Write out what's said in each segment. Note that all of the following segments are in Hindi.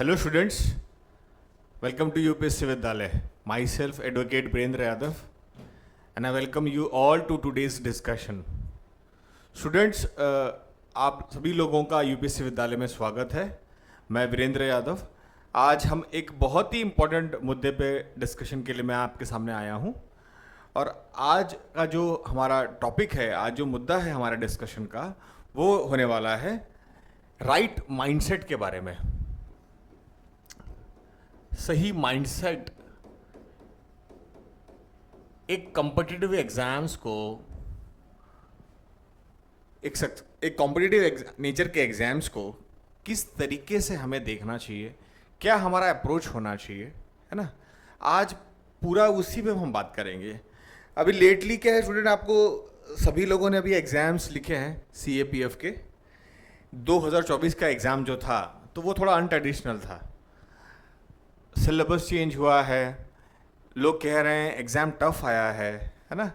Hello students, welcome to UPSC Vidyalaya. Myself Advocate Birendra Yadav and I welcome you all to today's discussion. Students, आप सभी लोगों का यूपीएससी विद्यालय में स्वागत है. मैं वीरेंद्र यादव. आज हम एक बहुत ही इम्पोर्टेंट मुद्दे पे डिस्कशन के लिए मैं आपके सामने आया हूँ. और आज का जो हमारा टॉपिक है, आज जो मुद्दा है हमारे डिस्कशन का, वो होने वाला है राइट माइंडसेट के बारे में. सही माइंडसेट एक कॉम्पिटिटिव एग्जाम्स को, एक कॉम्पिटिटिव नेचर के एग्जाम्स को किस तरीके से हमें देखना चाहिए, क्या हमारा अप्रोच होना चाहिए, है ना. आज पूरा उसी पे हम बात करेंगे. अभी लेटली क्या है स्टूडेंट, आपको सभी लोगों ने अभी एग्ज़ाम्स लिखे हैं CAPF के. 2024 का एग्ज़ाम जो था तो वो थोड़ा अनट्रेडिशनल था. सिलेबस चेंज हुआ है, लोग कह रहे हैं एग्ज़ाम टफ आया है ना.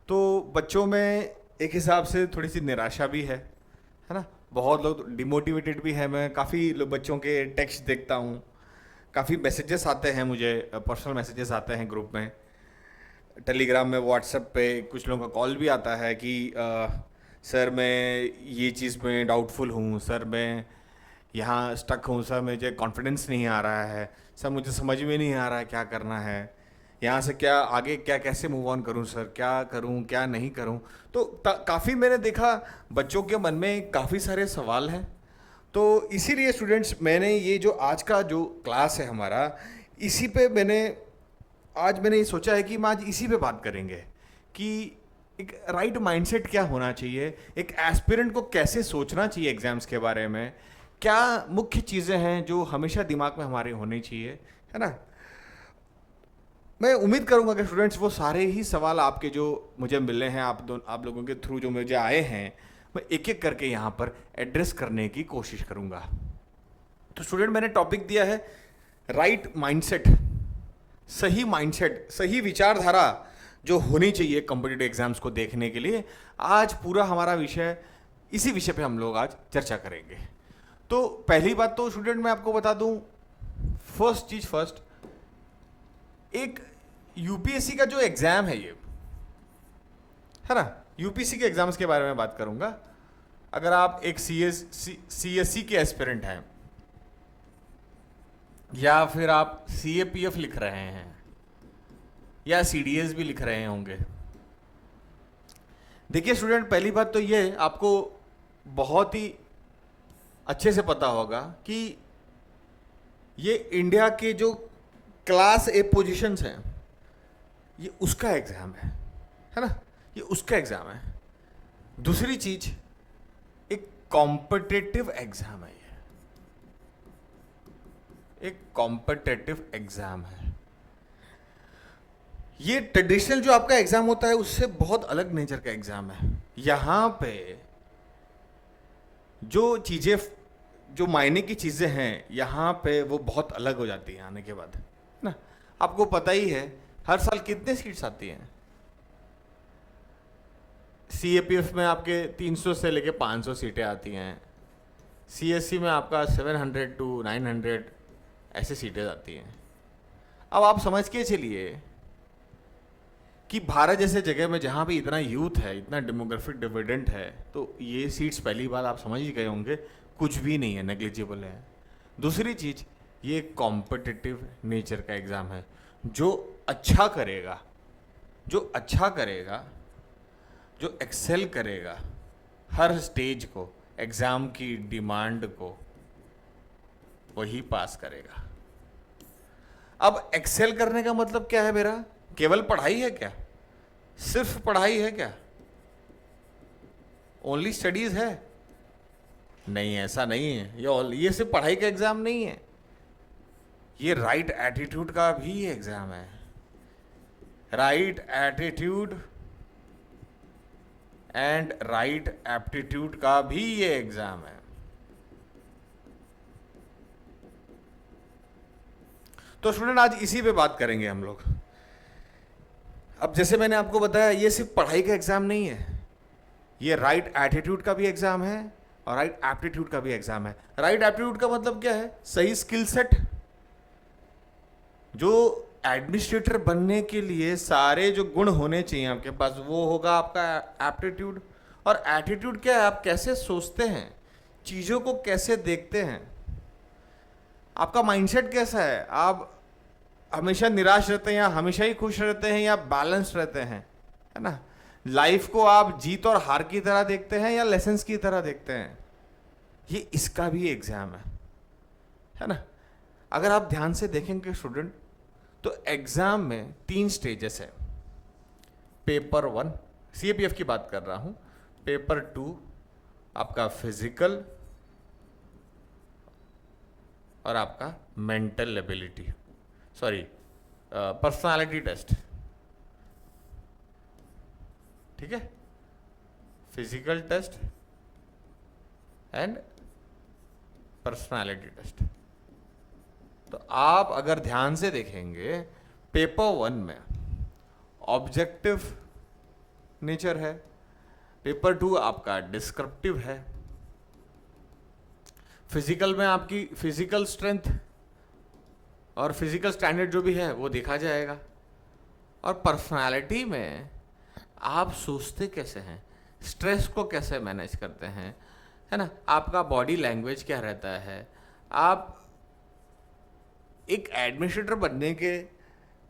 तो बच्चों में एक हिसाब से थोड़ी सी निराशा भी है ना. बहुत लोग डिमोटिवेटेड भी है. मैं काफ़ी बच्चों के टेक्स्ट देखता हूँ, काफ़ी मैसेजेस आते हैं मुझे, पर्सनल मैसेजेस आते हैं ग्रुप में, टेलीग्राम में, व्हाट्सएप पे. कुछ लोगों का कॉल भी आता है कि सर मैं ये चीज़ में डाउटफुल हूँ, सर मैं यहाँ स्टक हूँ, सर मुझे कॉन्फिडेंस नहीं आ रहा है, सर मुझे समझ में नहीं आ रहा है क्या करना है, यहाँ से क्या आगे, क्या कैसे मूव ऑन करूँ सर, क्या करूँ क्या नहीं करूँ. तो काफ़ी मैंने देखा बच्चों के मन में काफ़ी सारे सवाल हैं. तो इसीलिए स्टूडेंट्स, मैंने ये जो आज का जो क्लास है हमारा, इसी पे मैंने ये सोचा है कि हम आज इसी पे बात करेंगे कि एक राइट माइंडसेट क्या होना चाहिए, एक एस्पिरेंट को कैसे सोचना चाहिए एग्ज़ाम्स के बारे में, क्या मुख्य चीज़ें हैं जो हमेशा दिमाग में हमारे होनी चाहिए, है ना. मैं उम्मीद करूंगा कि स्टूडेंट्स वो सारे ही सवाल आपके जो मुझे मिले हैं, आप लोगों के थ्रू जो मुझे आए हैं, मैं एक एक करके यहाँ पर एड्रेस करने की कोशिश करूँगा. तो स्टूडेंट, मैंने टॉपिक दिया है राइट माइंडसेट, सही विचारधारा जो होनी चाहिए कॉम्पिटिटिव एग्जाम्स को देखने के लिए. आज पूरा हमारा विषय, इसी विषय पे हम लोग आज चर्चा करेंगे. तो पहली बात तो स्टूडेंट मैं आपको बता दूं, फर्स्ट, एक यूपीएससी का जो एग्ज़ाम है ये, है ना, यूपीएससी के एग्ज़ाम्स के बारे में बात करूंगा. अगर आप एक CSC के एस्पिरेंट हैं या फिर आप CAPF लिख रहे हैं या CDS भी लिख रहे होंगे. देखिए स्टूडेंट, पहली बात तो ये आपको बहुत ही अच्छे से पता होगा कि ये इंडिया के जो क्लास A पोजीशंस हैं, ये उसका एग्ज़ाम है ना, ये उसका एग्ज़ाम है. दूसरी चीज, एक कॉम्पिटिटिव एग्ज़ाम है, ये एक कॉम्पिटिटिव एग्ज़ाम है. ये ट्रेडिशनल जो आपका एग्ज़ाम होता है उससे बहुत अलग नेचर का एग्ज़ाम है. यहाँ पे जो चीज़ें, जो मायने की चीज़ें हैं, यहाँ पे वो बहुत अलग हो जाती हैं आने के बाद ना. आपको पता ही है हर साल कितने सीट्स आती हैं. CAPF में आपके 300 से लेके 500 सीटें आती हैं. CSC में आपका 700 to 900 ऐसे सीटें आती हैं. अब आप समझ के चलिए कि भारत जैसे जगह में जहाँ भी इतना यूथ है, इतना डेमोग्राफिक डिविडेंड है, तो ये सीट्स पहली बात आप समझ ही गए होंगे, कुछ भी नहीं है, नेग्लिजिबल है. दूसरी चीज़, ये कॉम्पिटिटिव नेचर का एग्ज़ाम है. जो अच्छा करेगा, जो एक्सेल करेगा हर स्टेज को, एग्ज़ाम की डिमांड को, वही पास करेगा. अब एक्सेल करने का मतलब क्या है मेरा? केवल पढ़ाई है क्या? सिर्फ पढ़ाई है क्या? ओनली स्टडीज है? नहीं, ऐसा नहीं है. ये सिर्फ पढ़ाई का एग्जाम नहीं है, ये राइट एटीट्यूड का भी एग्जाम है. Right attitude and right aptitude का भी ये एग्जाम है. तो स्टूडेंट, आज इसी पे बात करेंगे हम लोग. अब जैसे मैंने आपको बताया, ये सिर्फ पढ़ाई का एग्ज़ाम नहीं है, ये राइट एटीट्यूड का भी एग्ज़ाम है और राइट एप्टीट्यूड का भी एग्जाम है। राइट एप्टीट्यूड का मतलब क्या है? सही स्किल सेट। जो एडमिनिस्ट्रेटर बनने के लिए सारे जो गुण होने चाहिए आपके पास, वो होगा आपका एप्टीट्यूड। और एटीट्यूड क्या है? आप कैसे सोचते हैं, चीज़ों को कैसे देखते हैं, आपका माइंडसेट कैसा है, आप हमेशा निराश रहते हैं या हमेशा ही खुश रहते हैं या बैलेंस रहते हैं, है ना? लाइफ को आप जीत और हार की तरह देखते हैं या लेसन्स की तरह देखते हैं, ये इसका भी एग्जाम है ना? अगर आप ध्यान से देखेंगे स्टूडेंट, तो एग्जाम में 3 स्टेजेस है। पेपर 1 CAPF की बात कर रहा हूं, पेपर 2 आपका फिजिकल, और आपका mental ability, sorry personality test. ठीक है, physical test and personality test. तो आप अगर ध्यान से देखेंगे, पेपर 1 में ऑब्जेक्टिव नेचर है, पेपर 2 आपका डिस्क्रिप्टिव है, फिजिकल में आपकी फिजिकल स्ट्रेंथ और फिजिकल स्टैंडर्ड जो भी है वो देखा जाएगा, और पर्सनालिटी में आप सोचते कैसे हैं, स्ट्रेस को कैसे मैनेज करते हैं, है ना? आपका बॉडी लैंग्वेज क्या रहता है, आप एक एडमिनिस्ट्रेटर बनने के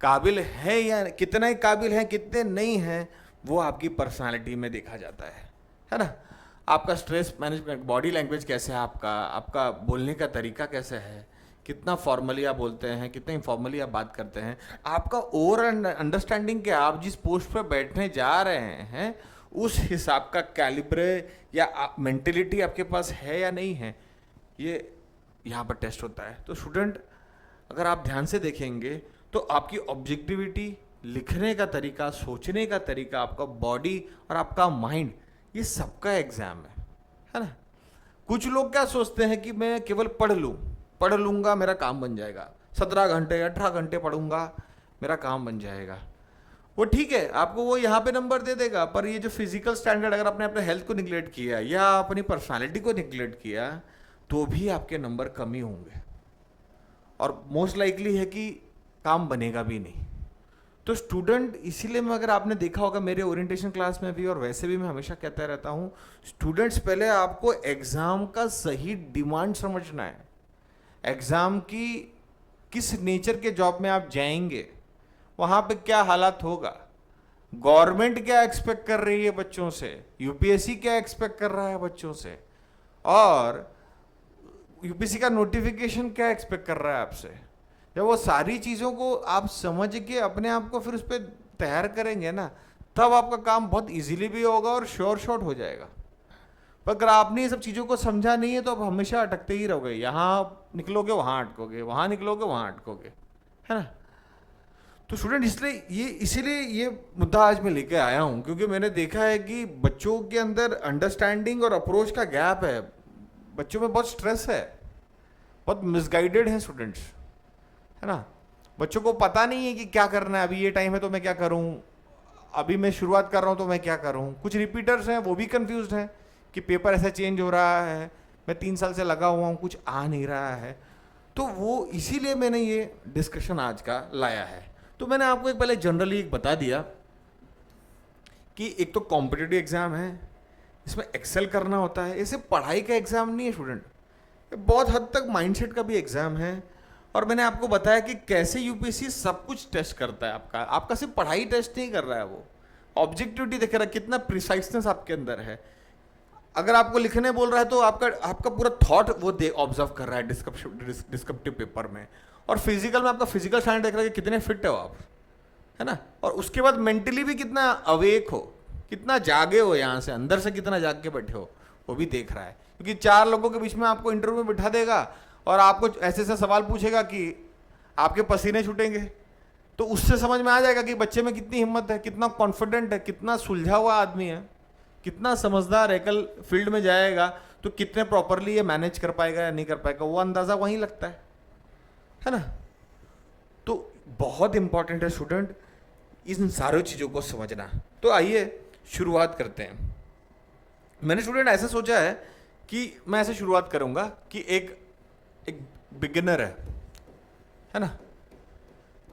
काबिल है या कितना काबिल हैं, कितने नहीं हैं, वो आपकी पर्सनालिटी में देखा जाता है ना? आपका स्ट्रेस मैनेजमेंट, बॉडी लैंग्वेज कैसे है आपका, आपका बोलने का तरीका कैसे है, कितना फॉर्मली आप बोलते हैं, कितना इनफॉर्मली आप बात करते हैं, आपका ओवरऑल अंडरस्टैंडिंग क्या, आप जिस पोस्ट पर बैठने जा रहे हैं उस हिसाब का कैलिब्रे या मेंटेलिटी आपके पास है या नहीं है, ये यहाँ पर टेस्ट होता है। तो स्टूडेंट, अगर आप ध्यान से देखेंगे तो आपकी ऑब्जेक्टिविटी, लिखने का तरीका, सोचने का तरीका, आपका बॉडी और आपका माइंड, ये सबका एग्जाम है ना? कुछ लोग क्या सोचते हैं कि मैं केवल पढ़ लूँगा मेरा काम बन जाएगा, 17 घंटे 18 घंटे पढ़ूंगा मेरा काम बन जाएगा। वो ठीक है, आपको वो यहाँ पे नंबर दे देगा, पर ये जो फिजिकल स्टैंडर्ड, अगर आपने अपने हेल्थ को निगलेक्ट किया या अपनी पर्सनालिटी को निगलेक्ट किया, तो भी आपके नंबर कम ही होंगे और मोस्ट लाइकली है कि काम बनेगा भी नहीं। तो स्टूडेंट, इसीलिए मैं, अगर आपने देखा होगा मेरे ओरिएंटेशन क्लास में भी और वैसे भी मैं हमेशा कहता रहता हूँ, स्टूडेंट्स पहले आपको एग्ज़ाम का सही डिमांड समझना है, एग्ज़ाम की किस नेचर के जॉब में आप जाएंगे, वहाँ पे क्या हालात होगा, गवर्नमेंट क्या एक्सपेक्ट कर रही है बच्चों से, यूपीएससी क्या एक्सपेक्ट कर रहा है बच्चों से, और यूपीएससी का नोटिफिकेशन क्या एक्सपेक्ट कर रहा है आपसे। जब वो सारी चीज़ों को आप समझ के अपने आप को फिर उस पर तैयार करेंगे ना, तब आपका काम बहुत इजीली भी होगा और शॉर्ट हो जाएगा। पर अगर आपने ये सब चीज़ों को समझा नहीं है तो आप हमेशा अटकते ही रहोगे, यहाँ निकलोगे वहाँ अटकोगे, वहाँ निकलोगे वहाँ अटकोगे, है ना? तो स्टूडेंट, इसीलिए ये मुद्दा आज मैं लेके आया हूँ, क्योंकि मैंने देखा है कि बच्चों के अंदर अंडरस्टैंडिंग और अप्रोच का गैप है, बच्चों में बहुत स्ट्रेस है, बहुत मिसगाइडेड है स्टूडेंट्स, है ना? बच्चों को पता नहीं है कि क्या करना है, अभी ये टाइम है तो मैं क्या करूं, अभी मैं शुरुआत कर रहा हूं तो मैं क्या करूं। कुछ रिपीटर्स हैं, वो भी कंफ्यूज्ड हैं कि पेपर ऐसा चेंज हो रहा है, मैं 3 साल से लगा हुआ हूं, कुछ आ नहीं रहा है। तो वो इसीलिए मैंने ये डिस्कशन आज का लाया है। तो मैंने आपको एक पहले जनरली एक बता दिया कि एक तो कॉम्पिटिटिव एग्जाम है, इसमें एक्सेल करना होता है, इसे पढ़ाई का एग्जाम नहीं है स्टूडेंट, बहुत हद तक माइंडसेट का भी एग्जाम है। और मैंने आपको बताया कि कैसे यूपीएससी सब कुछ टेस्ट करता है, आपका सिर्फ पढ़ाई टेस्ट नहीं कर रहा है, वो ऑब्जेक्टिविटी देख रहा है, कितना प्रिसाइसनेस आपके अंदर है। अगर आपको लिखने बोल रहा है तो आपका पूरा थॉट वो ऑब्जर्व कर रहा है डिस्क्रिप्टिव पेपर में। और फिजिकल में आपका फिजिकल स्टैंडर्ड देख रहा है कि कितने फिट हो आप, है ना? और उसके बाद मेंटली भी कितना अवेक हो, कितना जागे हो, यहाँ से अंदर से कितना जाग के बैठे हो, वो भी देख रहा है। क्योंकि 4 लोगों के बीच में आपको इंटरव्यू में बिठा देगा और आपको ऐसे ऐसे सवाल पूछेगा कि आपके पसीने छूटेंगे, तो उससे समझ में आ जाएगा कि बच्चे में कितनी हिम्मत है, कितना कॉन्फिडेंट है, कितना सुलझा हुआ आदमी है, कितना समझदार है। कल फील्ड में जाएगा तो कितने प्रॉपरली ये मैनेज कर पाएगा या नहीं कर पाएगा, वो अंदाज़ा वहीं लगता है ना? तो बहुत इंपॉर्टेंट है स्टूडेंट इन सारी चीज़ों को समझना। तो आइए शुरुआत करते हैं। मैंने स्टूडेंट ऐसा सोचा है कि मैं ऐसे शुरुआत करूंगा कि एक एक बिगिनर है ना,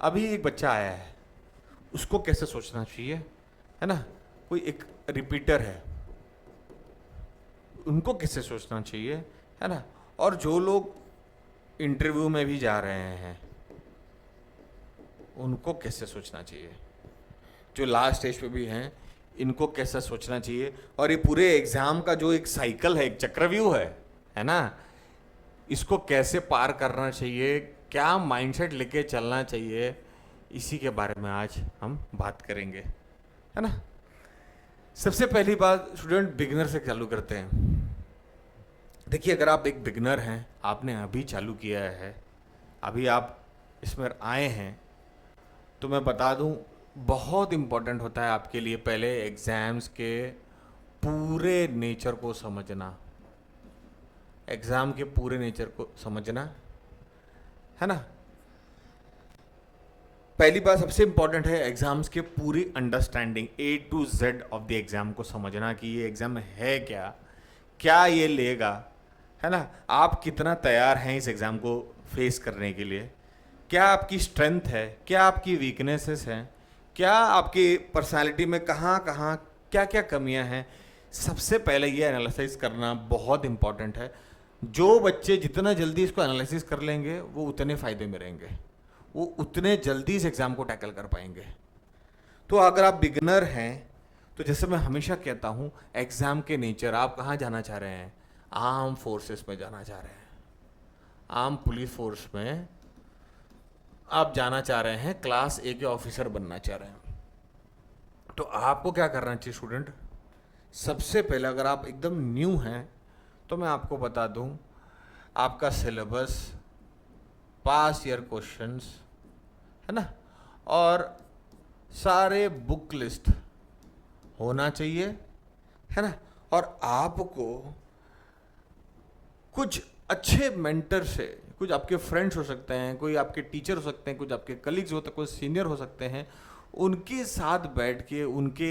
अभी एक बच्चा आया है, उसको कैसे सोचना चाहिए, है ना। कोई एक रिपीटर है, उनको कैसे सोचना चाहिए, है ना। और जो लोग इंटरव्यू में भी जा रहे हैं, उनको कैसे सोचना चाहिए, जो लास्ट स्टेज पे भी हैं, इनको कैसे सोचना चाहिए। और ये पूरे एग्जाम का जो एक साइकिल है, एक चक्रव्यूह है ना, इसको कैसे पार करना चाहिए, क्या माइंडसेट लेके चलना चाहिए, इसी के बारे में आज हम बात करेंगे, है ना। सबसे पहली बात स्टूडेंट, बिगिनर से चालू करते हैं। देखिए, अगर आप एक बिगिनर हैं, आपने अभी चालू किया है, अभी आप इसमें आए हैं, तो मैं बता दूं, बहुत इम्पोर्टेंट होता है आपके लिए पहले एग्ज़ाम्स के पूरे नेचर को समझना, एग्ज़ाम के पूरे नेचर को समझना, है ना। पहली बात सबसे इम्पॉर्टेंट है एग्ज़ाम्स के पूरी understanding, A to Z of the exam को समझना कि ये एग्ज़ाम है क्या, क्या ये लेगा, है ना। आप कितना तैयार हैं इस एग्ज़ाम को फेस करने के लिए, क्या आपकी स्ट्रेंथ है, क्या आपकी वीकनेसेस हैं, क्या आपकी पर्सनालिटी में कहाँ कहाँ क्या क्या कमियां हैं। सबसे पहले ये एनालिसिस करना बहुत इम्पॉर्टेंट है। जो बच्चे जितना जल्दी इसको एनालिसिस कर लेंगे, वो उतने फ़ायदे में रहेंगे, वो उतने जल्दी इस एग्ज़ाम को टैकल कर पाएंगे। तो अगर आप बिगिनर हैं, तो जैसे मैं हमेशा कहता हूँ, एग्ज़ाम के नेचर, आप कहाँ जाना चाह रहे हैं, आर्म फोर्सेस में जाना चाह रहे हैं, आर्म पुलिस फोर्स में आप जाना चाह रहे हैं, क्लास ए के ऑफिसर बनना चाह रहे हैं, तो आपको क्या करना चाहिए स्टूडेंट। सबसे पहले अगर आप एकदम न्यू हैं, तो मैं आपको बता दूं, आपका सिलेबस, पास ईयर क्वेश्चंस, है ना, और सारे बुक लिस्ट होना चाहिए, है ना। और आपको कुछ अच्छे मेंटर से, कुछ आपके फ्रेंड्स हो सकते हैं, कोई आपके टीचर हो सकते हैं, कुछ आपके कलीग्स होते हैं, कोई सीनियर हो सकते हैं, उनके साथ बैठ के उनके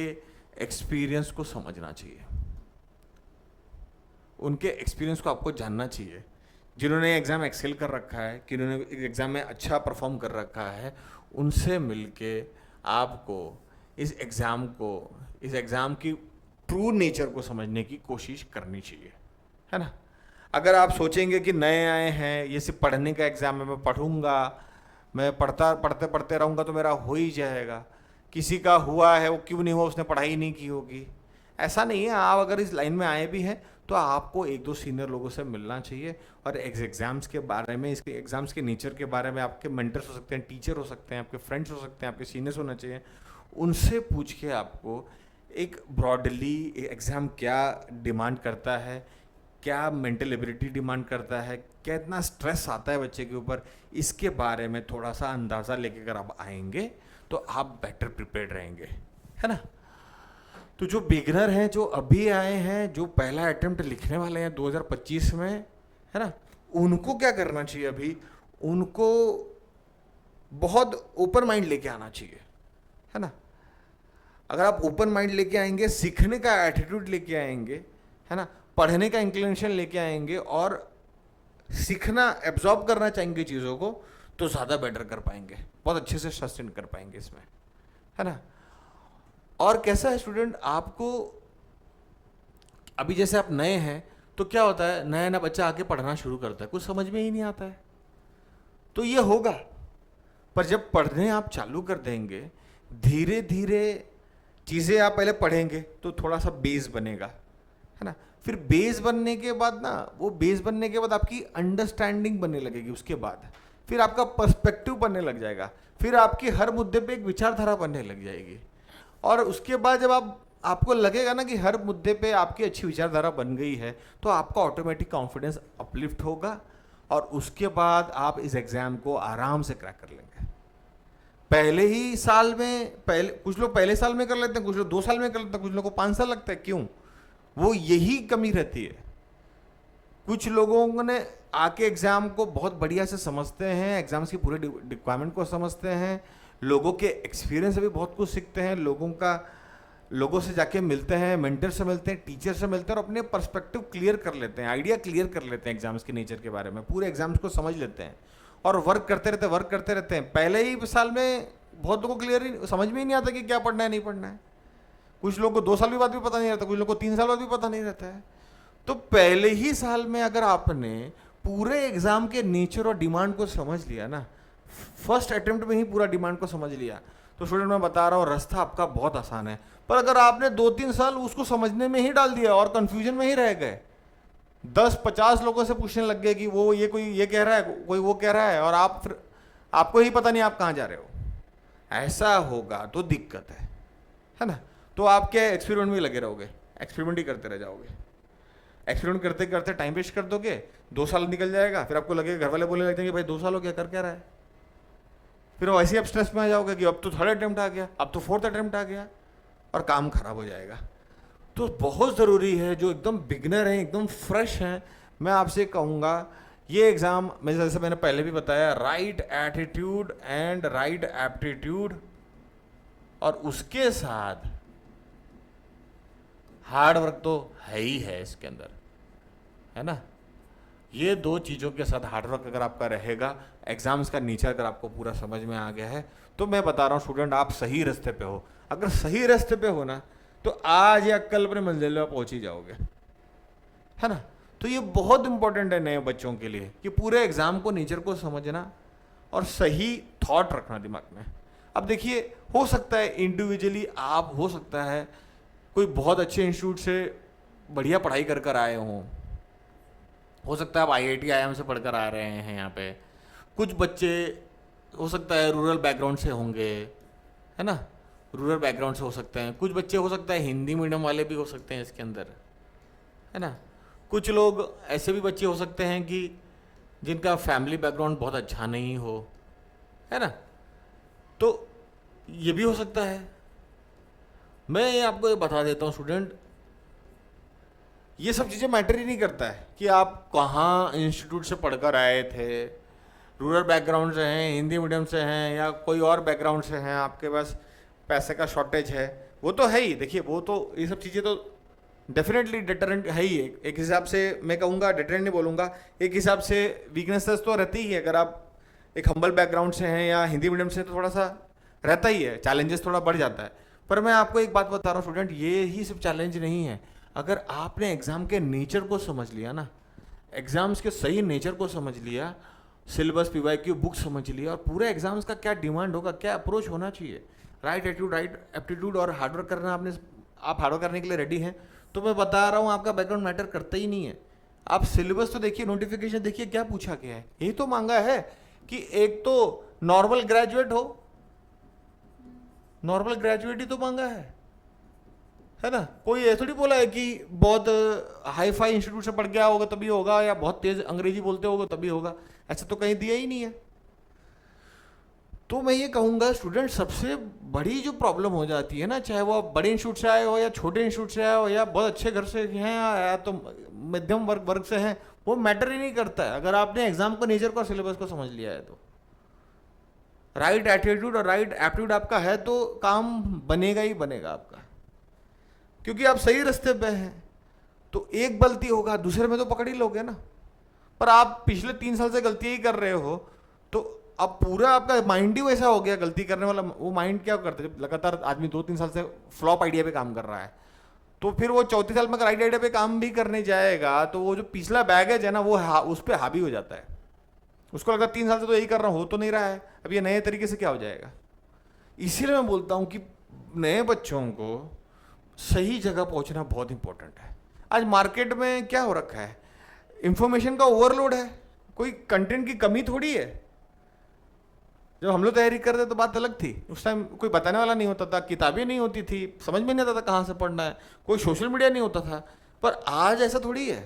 एक्सपीरियंस को समझना चाहिए, उनके एक्सपीरियंस को आपको जानना चाहिए। जिन्होंने एग्ज़ाम एक्सेल कर रखा है, जिन्होंने एग्ज़ाम में अच्छा परफॉर्म कर रखा है, उनसे मिलके आपको इस एग्ज़ाम की ट्रू नेचर को समझने की कोशिश करनी चाहिए, है ना। अगर आप सोचेंगे कि नए आए हैं, ये सिर्फ पढ़ने का एग्ज़ाम है, मैं पढ़ूंगा, मैं पढ़ते पढ़ते रहूँगा तो मेरा हो ही जाएगा, किसी का हुआ है वो क्यों नहीं हुआ, उसने पढ़ाई नहीं की होगी, ऐसा नहीं है। आप अगर इस लाइन में आए भी हैं, तो आपको एक दो सीनियर लोगों से मिलना चाहिए, और एग्ज़ाम्स के बारे में, इसके एग्ज़ाम्स के नेचर के बारे में आपके मेंटर्स हो सकते हैं, टीचर हो सकते हैं, आपके फ्रेंड्स हो सकते हैं, आपके सीनियर्स होना चाहिए, उनसे पूछ के आपको एक ब्रॉडली एग्ज़ाम क्या डिमांड करता है, क्या मेंटल एबिलिटी डिमांड करता है, कितना स्ट्रेस आता है बच्चे के ऊपर, इसके बारे में थोड़ा सा अंदाज़ा लेके अगर आप आएंगे, तो आप बेटर प्रिपेयर्ड रहेंगे, है ना। तो जो बिगनर हैं, जो अभी आए हैं, जो पहला अटेम्प्ट लिखने वाले हैं 2025 में, है ना, उनको क्या करना चाहिए अभी, उनको बहुत ओपन माइंड लेके आना चाहिए, है ना। अगर आप ओपन माइंड लेके आएंगे, सीखने का एटीट्यूड लेके आएंगे, है ना, पढ़ने का इंक्लिनेशन लेके आएंगे, और सीखना, एब्जॉर्ब करना चाहेंगे चीज़ों को, तो ज़्यादा बेटर कर पाएंगे, बहुत अच्छे से सस्टेन कर पाएंगे इसमें, है ना। और कैसा है स्टूडेंट, आपको अभी जैसे आप नए हैं, तो क्या होता है, नया नया बच्चा आके पढ़ना शुरू करता है, कुछ समझ में ही नहीं आता है, तो ये होगा। पर जब पढ़ने आप चालू कर देंगे, धीरे धीरे चीज़ें आप पहले पढ़ेंगे, तो थोड़ा सा बेस बनेगा, है ना। फिर बेस बनने के बाद ना, वो बेस बनने के बाद आपकी अंडरस्टैंडिंग बनने लगेगी, उसके बाद फिर आपका पर्सपेक्टिव बनने लग जाएगा, फिर आपकी हर मुद्दे पे एक विचारधारा बनने लग जाएगी, और उसके बाद जब आपको लगेगा ना कि हर मुद्दे पे आपकी अच्छी विचारधारा बन गई है, तो आपका ऑटोमेटिक कॉन्फिडेंस अपलिफ्ट होगा, और उसके बाद आप इस एग्ज़ाम को आराम से क्रैक कर लेंगे। पहले ही साल में, पहले कुछ लोग पहले साल में कर लेते हैं, कुछ लोग 2 साल में कर लेते हैं, कुछ लोगों को 5 साल लगता है। क्यों? वो यही कमी रहती है। कुछ लोगों ने आके एग्ज़ाम को बहुत बढ़िया से समझते हैं, एग्ज़ाम्स की पूरे रिक्वायरमेंट को समझते हैं, लोगों के एक्सपीरियंस से भी बहुत कुछ सीखते हैं, लोगों का लोगों से जाके मिलते हैं, मेंटर से मिलते हैं, टीचर से मिलते हैं और अपने पर्सपेक्टिव क्लियर कर लेते हैं, आइडिया क्लियर कर लेते हैं एग्जाम्स के नेचर के बारे में, पूरे एग्जाम्स को समझ लेते हैं और वर्क करते रहते हैं। पहले ही साल में बहुत लोगों को क्लियर ही समझ में ही नहीं आता कि क्या पढ़ना है नहीं पढ़ना है। कुछ लोग को 2 साल भी बाद भी पता नहीं रहता, कुछ लोग को 3 साल बाद भी पता नहीं रहता है। तो पहले ही साल में अगर आपने पूरे एग्जाम के नेचर और डिमांड को समझ लिया ना, फर्स्ट अटेम्प्ट में ही पूरा डिमांड को समझ लिया, तो स्टूडेंट मैं बता रहा हूँ रास्ता आपका बहुत आसान है। पर अगर आपने 2-3 साल उसको समझने में ही डाल दिया और कंफ्यूजन में ही रह गए, 10-50 लोगों से पूछने लग गए कि वो ये कोई ये कह रहा है, कोई वो कह रहा है, और आप फिर आपको ही पता नहीं आप कहाँ जा रहे हो, ऐसा होगा तो दिक्कत है ना। तो आप क्या एक्सपेरिमेंट में लगे रहोगे, एक्सपेरिमेंट ही करते रह जाओगे, एक्सपेरिमेंट करते करते टाइम वेस्ट कर दोगे, 2 साल निकल जाएगा, फिर आपको लगेगा, घर वाले बोलने लगते हैं कि भाई 2 साल हो गया कर क्या रहा है, फिर वैसे ही आप स्ट्रेस में आ जाओगे कि अब तो 3rd अटेम्प्ट आ गया, अब तो 4th अटेम्प्ट आ गया और काम खराब हो जाएगा। तो बहुत ज़रूरी है, जो एकदम बिगनर हैं, एकदम फ्रेश हैं, मैं आपसे कहूँगा ये एग्ज़ाम में जैसे मैंने पहले भी बताया, right attitude and right aptitude और उसके साथ हार्ड वर्क तो है ही है इसके अंदर, है ना। ये 2 चीज़ों के साथ हार्ड वर्क अगर आपका रहेगा, एग्जाम्स का नेचर अगर आपको पूरा समझ में आ गया है, तो मैं बता रहा हूँ स्टूडेंट आप सही रास्ते पे हो। अगर सही रास्ते पे हो ना, तो आज या कल अपने मंजिल में पहुंच ही जाओगे, है ना। तो ये बहुत इंपॉर्टेंट है नए बच्चों के लिए कि पूरे एग्जाम को नेचर को समझना और सही थॉट रखना दिमाग में। अब देखिए, हो सकता है इंडिविजुअली आप, हो सकता है कोई बहुत अच्छे इंस्टीट्यूट से बढ़िया पढ़ाई कर कर आए हों, हो सकता है आप IIT IIM से पढ़कर आ रहे हैं यहाँ पे, कुछ बच्चे हो सकता है रूरल बैकग्राउंड से होंगे, है ना, रूरल बैकग्राउंड से हो सकते हैं, कुछ बच्चे हो सकता है हिंदी मीडियम वाले भी हो सकते हैं इसके अंदर, है ना, कुछ लोग ऐसे भी बच्चे हो सकते हैं कि जिनका फैमिली बैकग्राउंड बहुत अच्छा नहीं हो, है ना, तो ये भी हो सकता है। मैं आपको ये बता देता हूँ स्टूडेंट, ये सब चीज़ें मैटर ही नहीं करता है कि आप कहाँ इंस्टीट्यूट से पढ़कर आए थे, रूरल बैकग्राउंड से हैं, हिंदी मीडियम से हैं, या कोई और बैकग्राउंड से हैं, आपके पास पैसे का शॉर्टेज है, वो तो है ही। देखिए, वो तो ये सब चीज़ें तो डेफिनेटली डिटरेंट है ही। एक हिसाब से मैं कहूँगा, डिटरेंट नहीं बोलूँगा, एक हिसाब से वीकनेसेस तो रहती ही है। अगर आप एक हम्बल बैकग्राउंड से हैं या हिंदी मीडियम से, तो थोड़ा सा रहता ही है, चैलेंजेस थोड़ा बढ़ जाता है। पर मैं आपको एक बात बता रहा हूँ स्टूडेंट, ये ही सिर्फ चैलेंज नहीं है। अगर आपने एग्ज़ाम के नेचर को समझ लिया ना, एग्ज़ाम्स के सही नेचर को समझ लिया, सिलेबस PYQ बुक समझ लिया, और पूरे एग्जाम्स का क्या डिमांड होगा, क्या अप्रोच होना चाहिए, राइट एटीट्यूड, राइट एप्टीट्यूड और हार्डवर्क करना, आप हार्डवर्क करने के लिए रेडी हैं, तो मैं बता रहा हूँ आपका बैकग्राउंड मैटर करता ही नहीं है। आप सिलेबस तो देखिए, नोटिफिकेशन देखिए, क्या पूछा गया है, यही तो मांगा है कि एक तो नॉर्मल ग्रेजुएट हो, नॉर्मल ग्रेजुएट ही तो मांगा है ना। कोई ऐसा थोड़ी बोला है कि बहुत हाई फाई इंस्टीट्यूट से पढ़ गया होगा तभी होगा, या बहुत तेज अंग्रेजी बोलते होगा तभी होगा, ऐसा तो कहीं दिया ही नहीं है। तो मैं ये कहूँगा स्टूडेंट, सबसे बड़ी जो प्रॉब्लम हो जाती है ना, चाहे वो आप बड़े इंस्टीट्यूट से आए हो या छोटे इंस्टीट्यूट से आए हो, या बहुत अच्छे घर से हैं या तो मध्यम वर्ग से हैं, वो मैटर ही नहीं करता है। अगर आपने एग्जाम को नेचर को और सिलेबस को समझ लिया है, तो राइट एटीट्यूड और राइट एप्टीट्यूड आपका है, तो काम बनेगा ही बनेगा आपका, क्योंकि आप सही रास्ते पे हैं। तो एक गलती होगा, दूसरे में तो पकड़ ही लोगे ना। पर आप पिछले 3 साल से गलती ही कर रहे हो, तो अब पूरा आपका माइंड ही वैसा हो गया, गलती करने वाला। वो माइंड क्या करता है, जब लगातार आदमी 2-3 साल से फ्लॉप आइडिया पे काम कर रहा है, तो फिर वो चौथे साल में अगर राइट आइडिया पे काम भी करने जाएगा, तो वो जो पिछला बैगेज है ना, वो उस पर हावी हो जाता है। उसको लगता है 3 साल से तो यही कर रहा हूँ, हो तो नहीं रहा है, अब ये नए तरीके से क्या हो जाएगा। इसीलिए मैं बोलता हूँ कि नए बच्चों को सही जगह पहुँचना बहुत इंपॉर्टेंट है। आज मार्केट में क्या हो रखा है, इंफॉर्मेशन का ओवरलोड है, कोई कंटेंट की कमी थोड़ी है। जब हम लोग तैयारी करते तो बात अलग थी, उस टाइम कोई बताने वाला नहीं होता था, किताबें नहीं होती थी, समझ में नहीं आता था कहाँ से पढ़ना है, कोई सोशल मीडिया नहीं होता था। पर आज ऐसा थोड़ी है,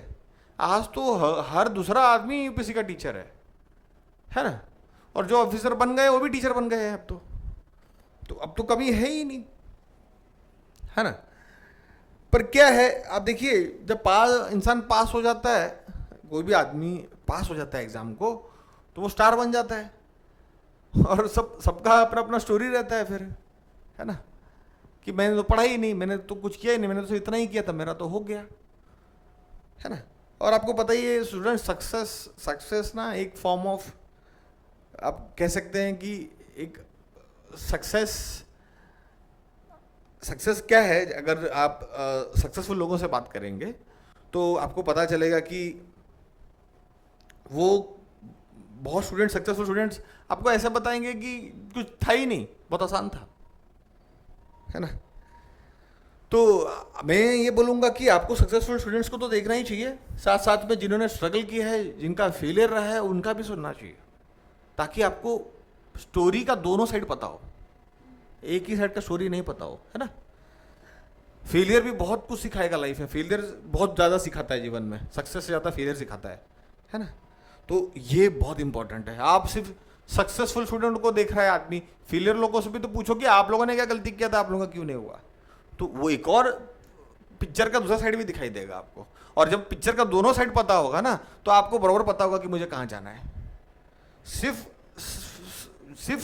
आज तो हर दूसरा आदमी UPSC का टीचर है ना, और जो ऑफिसर बन गए वो भी टीचर बन गए हैं अब तो अब तो कमी है ही नहीं, है ना। पर क्या है, आप देखिए, जब इंसान पास हो जाता है, कोई भी आदमी पास हो जाता है एग्जाम को, तो वो स्टार बन जाता है, और सबका अपना अपना स्टोरी रहता है फिर, है ना। कि मैंने तो पढ़ा ही नहीं, मैंने तो कुछ किया ही नहीं, मैंने तो इतना ही किया था, मेरा तो हो गया, है ना। और आपको पता ही है स्टूडेंट, सक्सेस ना एक फॉर्म ऑफ, आप कह सकते हैं कि एक सक्सेस सक्सेस क्या है। अगर आप सक्सेसफुल लोगों से बात करेंगे तो आपको पता चलेगा कि वो बहुत सक्सेसफुल स्टूडेंट्स आपको ऐसा बताएंगे कि कुछ था ही नहीं, बहुत आसान था, है ना। तो मैं ये बोलूँगा कि आपको सक्सेसफुल स्टूडेंट्स को तो देखना ही चाहिए, साथ साथ में जिन्होंने स्ट्रगल किया है, जिनका फेलियर रहा है, उनका भी सुनना चाहिए, ताकि आपको स्टोरी का दोनों साइड पता हो, एक ही साइड का स्टोरी नहीं पता हो, है ना। फेलियर भी बहुत कुछ सिखाएगा लाइफ में, फेलियर बहुत ज़्यादा सिखाता है जीवन में, सक्सेस से ज़्यादा फेलियर सिखाता है ना। तो ये बहुत इंपॉर्टेंट है। आप सिर्फ सक्सेसफुल स्टूडेंट को देख रहा है आदमी, फेलियर लोगों से भी तो पूछो कि आप लोगों ने क्या गलती किया था, आप लोगों का क्यों नहीं हुआ, तो वो एक और पिक्चर का दूसरा साइड भी दिखाई देगा आपको। और जब पिक्चर का दोनों साइड पता होगा ना, तो आपको बराबर पता होगा कि मुझे कहाँ जाना है। सिर्फ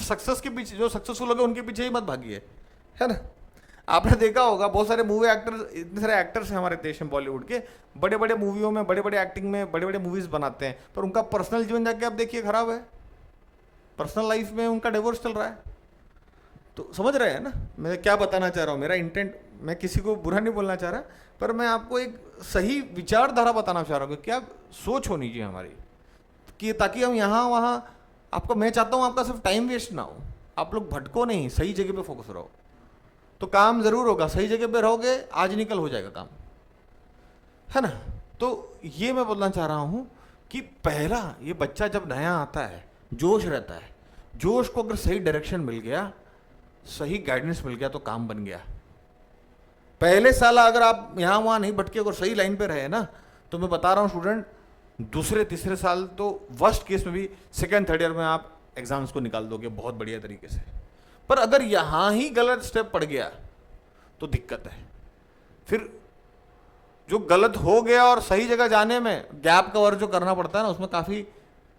सक्सेस के पीछे, जो सक्सेसफुल हो गए उनके पीछे ही मत भागिए, है ना। आपने देखा होगा बहुत सारे मूवी एक्टर, इतने सारे एक्टर्स हैं हमारे देश में बॉलीवुड के, बड़े बड़े मूवियों में, बड़े बड़े एक्टिंग में, बड़े बड़े मूवीज बनाते हैं, पर उनका पर्सनल जीवन जाके आप देखिए खराब है, पर्सनल लाइफ में उनका डिवोर्स चल रहा है। तो समझ रहे हैं ना मैं क्या बताना चाह रहा हूँ। मेरा इंटेंट, मैं किसी को बुरा नहीं बोलना चाह रहा, पर मैं आपको एक सही विचारधारा बताना चाह रहा हूँ कि क्या सोच होनी चाहिए हमारी, कि ताकि हम यहाँ वहाँ, आपको, मैं चाहता हूँ आपका सिर्फ टाइम वेस्ट ना हो, आप लोग भटको नहीं, सही जगह पे फोकस रहो, तो काम जरूर होगा। सही जगह पे रहोगे, आज निकल हो जाएगा काम, है ना। तो ये मैं बोलना चाह रहा हूँ कि पहला, ये बच्चा जब नया आता है, जोश रहता है, जोश को अगर सही डायरेक्शन मिल गया, सही गाइडेंस मिल गया, तो काम बन गया। पहले साल अगर आप यहाँ वहाँ नहीं भटके, अगर सही लाइन पे रहे ना, तो मैं बता रहा हूँ स्टूडेंट, दूसरे तीसरे साल तो वर्स्ट केस में भी सेकेंड थर्ड ईयर में आप एग्जाम्स को निकाल दोगे बहुत बढ़िया तरीके से। पर अगर यहाँ ही गलत स्टेप पड़ गया तो दिक्कत है। फिर जो गलत हो गया और सही जगह जाने में गैप कवर जो करना पड़ता है ना, उसमें काफ़ी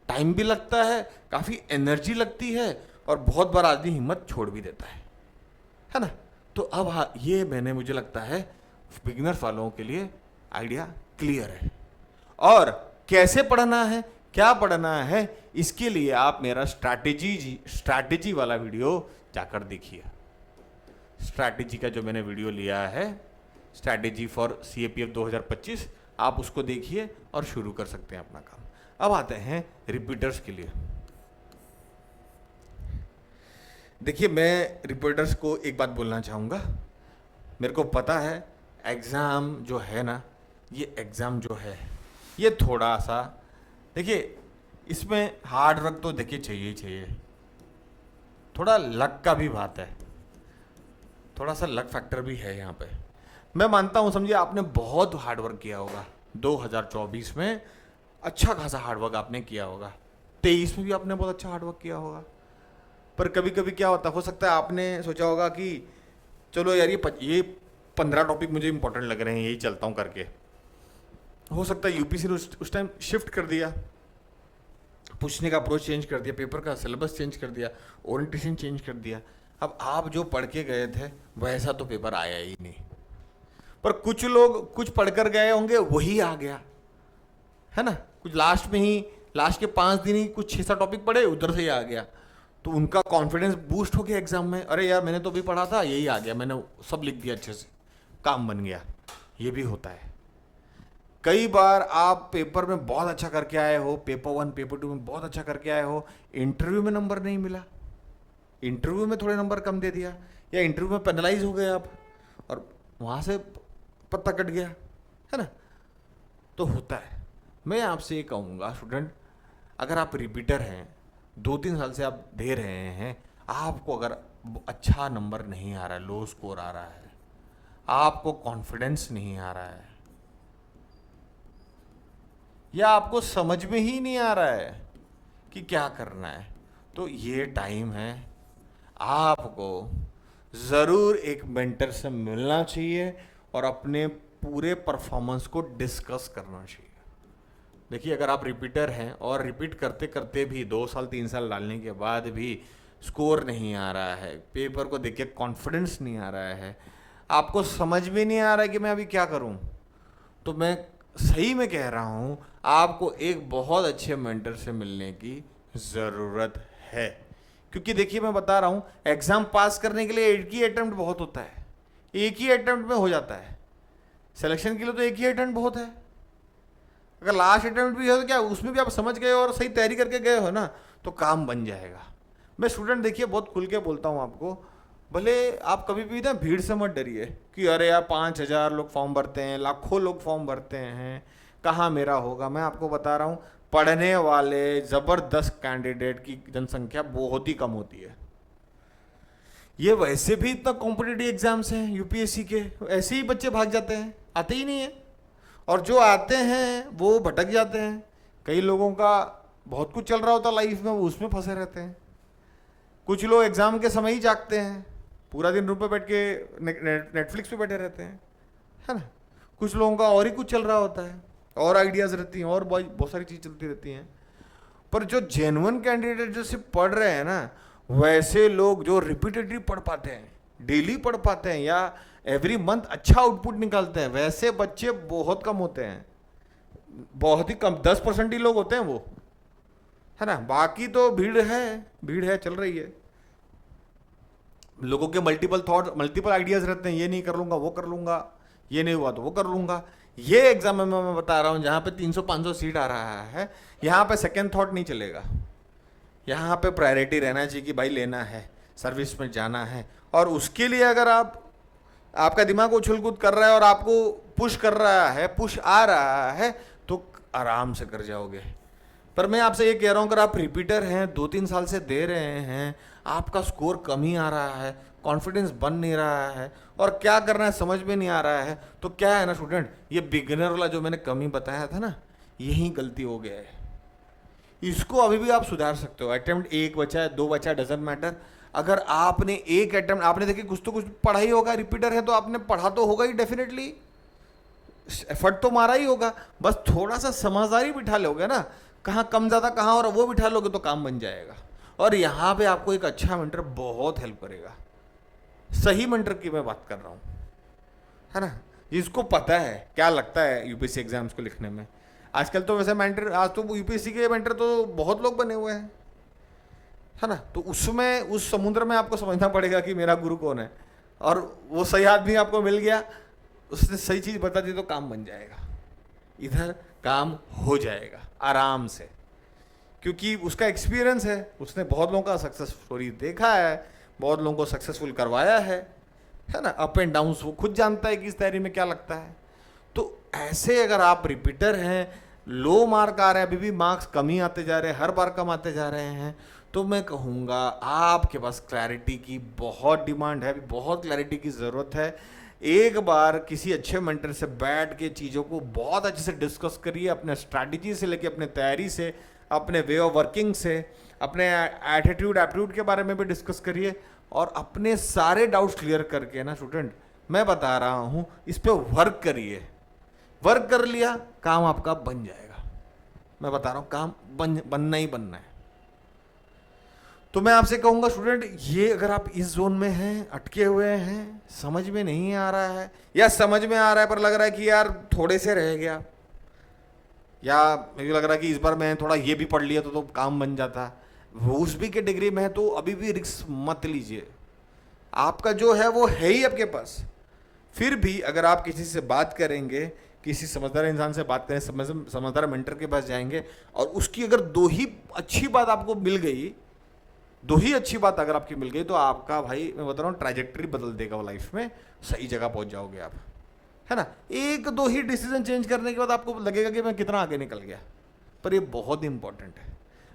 टाइम भी लगता है, काफ़ी एनर्जी लगती है, और बहुत बार आदमी हिम्मत छोड़ भी देता है ना। तो अब हाँ, ये मैंने, मुझे लगता है बिगिनर्स वालों के लिए आइडिया क्लियर है। और कैसे पढ़ना है, क्या पढ़ना है, इसके लिए आप मेरा स्ट्रैटेजी वाला वीडियो जाकर देखिए। स्ट्रैटेजी का जो मैंने वीडियो लिया है, स्ट्रैटेजी फॉर CAPF 2025, आप उसको देखिए और शुरू कर सकते हैं अपना काम। अब आते हैं रिपीटर्स के लिए। देखिए, मैं रिपीटर्स को एक बात बोलना चाहूँगा। मेरे को पता है एग्ज़ाम जो है ना, ये एग्ज़ाम जो है ये थोड़ा सा, देखिए इसमें हार्ड वर्क तो देखिए चाहिए, थोड़ा लक का भी बात है, थोड़ा सा लक फैक्टर भी है यहाँ पे। मैं मानता हूँ, समझिए आपने बहुत हार्ड वर्क किया होगा 2024 में, अच्छा खासा हार्ड वर्क आपने किया होगा, 23 में भी आपने बहुत अच्छा हार्ड वर्क किया होगा। पर कभी कभी क्या होता, हो सकता है आपने सोचा होगा कि चलो यार ये 15 टॉपिक मुझे इंपॉर्टेंट लग रहे हैं, यही चलता हूँ करके। हो सकता है यूपीसी ने उस टाइम शिफ्ट कर दिया, पूछने का अप्रोच चेंज कर दिया, पेपर का सिलेबस चेंज कर दिया, ओरिएंटेशन चेंज कर दिया। अब आप जो पढ़ के गए थे वैसा तो पेपर आया ही नहीं, पर कुछ लोग कुछ पढ़कर गए होंगे, वही आ गया, है ना। कुछ लास्ट में ही, लास्ट के 5 दिन ही कुछ 6-7 टॉपिक पढ़े, उधर से ही आ गया, तो उनका कॉन्फिडेंस बूस्ट हो गया एग्जाम में। अरे यार, मैंने तो भी पढ़ा था, यही आ गया, मैंने सब लिख दिया अच्छे से, काम बन गया। ये भी होता है। कई बार आप पेपर में बहुत अच्छा करके आए हो, पेपर 1 पेपर 2 में बहुत अच्छा करके आए हो, इंटरव्यू में नंबर नहीं मिला, इंटरव्यू में थोड़े नंबर कम दे दिया, या इंटरव्यू में पेनलाइज हो गए आप, और वहाँ से पत्ता कट गया, है ना। तो होता है। मैं आपसे ये कहूँगा स्टूडेंट, अगर आप रिपीटर हैं, 2-3 साल से आप दे रहे हैं, आपको अगर अच्छा नंबर नहीं आ रहा है, लो स्कोर आ रहा है, आपको कॉन्फिडेंस नहीं आ रहा है, या आपको समझ में ही नहीं आ रहा है कि क्या करना है, तो ये टाइम है आपको ज़रूर एक मेंटर से मिलना चाहिए और अपने पूरे परफॉर्मेंस को डिस्कस करना चाहिए। देखिए, अगर आप रिपीटर हैं और रिपीट करते करते भी 2 साल 3 साल डालने के बाद भी स्कोर नहीं आ रहा है, पेपर को देख के कॉन्फिडेंस नहीं आ रहा है, आपको समझ में नहीं आ रहा है कि मैं अभी क्या करूं, तो मैं सही में कह रहा हूं, आपको एक बहुत अच्छे मेंटर से मिलने की ज़रूरत है। क्योंकि देखिए मैं बता रहा हूं, एग्ज़ाम पास करने के लिए एक ही अटेम्प्ट बहुत होता है, एक ही अटेम्प्ट में हो जाता है। सिलेक्शन के लिए तो एक ही अटेम्प्ट बहुत है। अगर लास्ट अटेम्प्ट भी है तो क्या उसमें भी आप समझ गए और सही तैयारी करके गए हो ना, तो काम बन जाएगा। मैं स्टूडेंट देखिए बहुत खुल के बोलता हूँ आपको, भले आप कभी भी ना भीड़ से मत डरिए कि अरे यार 5,000 लोग फॉर्म भरते हैं, लाखों लोग फॉर्म भरते हैं, कहाँ मेरा होगा। मैं आपको बता रहा हूँ, पढ़ने वाले ज़बरदस्त कैंडिडेट की जनसंख्या बहुत ही कम होती है। ये वैसे भी इतना कॉम्पिटिटिव एग्जाम्स हैं यूपीएससी के, ऐसे ही बच्चे भाग जाते हैं, आते ही नहीं है। और जो आते हैं वो भटक जाते हैं। कई लोगों का बहुत कुछ चल रहा होता लाइफ में, वो उसमें फंसे रहते हैं। कुछ लोग एग्ज़ाम के समय ही जागते हैं, पूरा दिन रूम पे बैठ के नेटफ्लिक्स पे बैठे रहते हैं, है ना। कुछ लोगों का और ही कुछ चल रहा होता है, और आइडियाज़ रहती हैं, और बहुत सारी चीज़ चलती रहती हैं। पर जो जेन्युइन कैंडिडेट जो सिर्फ पढ़ रहे हैं ना, वैसे लोग जो रिपीटेडली पढ़ पाते हैं, डेली पढ़ पाते हैं, या एवरी मंथ अच्छा आउटपुट निकालते हैं, वैसे बच्चे बहुत कम होते हैं। बहुत ही कम, 10% ही लोग होते हैं वो, है ना। बाकी तो भीड़ है चल रही है। लोगों के मल्टीपल थॉट, मल्टीपल आइडियाज रहते हैं, ये नहीं कर लूंगा वो कर लूंगा, ये नहीं हुआ तो वो कर लूंगा। ये एग्जाम में मैं बता रहा हूँ, जहाँ पे 300-500 सीट आ रहा है, यहाँ पे सेकेंड थॉट नहीं चलेगा। यहाँ पे प्रायोरिटी रहना चाहिए कि भाई लेना है, सर्विस में जाना है। और उसके लिए अगर आपका दिमाग उछल कूद कर रहा है और आपको पुश कर रहा है, पुश आ रहा है, तो आराम से कर जाओगे। पर मैं आपसे ये कह रहा हूँ, अगर आप रिपीटर हैं, 2-3 साल से दे रहे हैं, आपका स्कोर कम ही आ रहा है, कॉन्फिडेंस बन नहीं रहा है, और क्या करना है समझ में नहीं आ रहा है, तो क्या है ना स्टूडेंट, ये बिगिनर वाला जो मैंने कमी बताया था ना, यही गलती हो गया है। इसको अभी भी आप सुधार सकते हो। अटेम्प्ट 1 बचा है, 2 बचा है, डजंट मैटर। अगर आपने एक अटेम्प्ट, आपने देखिए कुछ तो कुछ पढ़ा ही होगा, रिपीटर है तो आपने पढ़ा तो होगा ही, डेफिनेटली एफर्ट तो मारा ही होगा। बस थोड़ा सा समझदारी बिठा लोगे ना, कहाँ कम ज़्यादा कहाँ, और वो बिठा लोगे तो काम बन जाएगा। और यहाँ पे आपको एक अच्छा मेंटर बहुत हेल्प करेगा। सही मेंटर की मैं बात कर रहा हूँ, है ना, जिसको पता है क्या लगता है यूपीएससी एग्जाम्स को लिखने में। आजकल तो वैसे मेंटर, आज तो यूपीएससी के मेंटर तो बहुत लोग बने हुए हैं, है ना। तो उसमें, उस समुद्र में आपको समझना पड़ेगा कि मेरा गुरु कौन है, और वो सही आदमी आपको मिल गया, उसने सही चीज़ बता दी तो काम बन जाएगा, इधर काम हो जाएगा आराम से। क्योंकि उसका एक्सपीरियंस है, उसने बहुत लोगों का सक्सेस स्टोरी देखा है, बहुत लोगों को सक्सेसफुल करवाया है ना। अप एंड डाउन्स वो खुद जानता है कि इस तैयारी में क्या लगता है। तो ऐसे अगर आप रिपीटर हैं, लो मार्क आ रहे हैं, अभी भी मार्क्स कम ही आते जा रहे हैं, हर बार कम आते जा रहे हैं, तो मैं कहूँगा आपके पास क्लैरिटी की बहुत डिमांड है, बहुत क्लैरिटी की ज़रूरत है। एक बार किसी अच्छे मेंटर से बैठ के चीज़ों को बहुत अच्छे से डिस्कस करिए, अपने स्ट्रैटेजी से लेके, अपने तैयारी से, अपने वे ऑफ वर्किंग से, अपने एटीट्यूड एप्टीट्यूड के बारे में भी डिस्कस करिए, और अपने सारे डाउट्स क्लियर करके ना स्टूडेंट, मैं बता रहा हूँ, इस पर वर्क करिए। वर्क कर लिया, काम आपका बन जाएगा। मैं बता रहा हूँ, काम बनना ही बनना है। तो मैं आपसे कहूँगा स्टूडेंट, ये अगर आप इस जोन में हैं, अटके हुए हैं, समझ में नहीं आ रहा है, या समझ में आ रहा है पर लग रहा है कि यार थोड़े से रह गया, या मुझे लग रहा है कि इस बार मैं थोड़ा ये भी पढ़ लिया तो काम बन जाता, वो उस भी कैटेगरी में है, तो अभी भी रिस्क मत लीजिए। आपका जो है वो है ही आपके पास। फिर भी अगर आप किसी से बात करेंगे, किसी समझदार इंसान से बात करें, समझदार मेंटर के पास जाएंगे, और उसकी अगर 2 ही अच्छी बात आपको मिल गई, 2 ही अच्छी बात अगर आपकी मिल गई, तो आपका भाई मैं बता रहा हूँ ट्रैजेक्टरी बदल देगा वो लाइफ में, सही जगह पहुँच जाओगे आप, है ना। 1-2 ही डिसीजन चेंज करने के बाद आपको लगेगा कि मैं कितना आगे निकल गया। पर ये बहुत इंपॉर्टेंट है।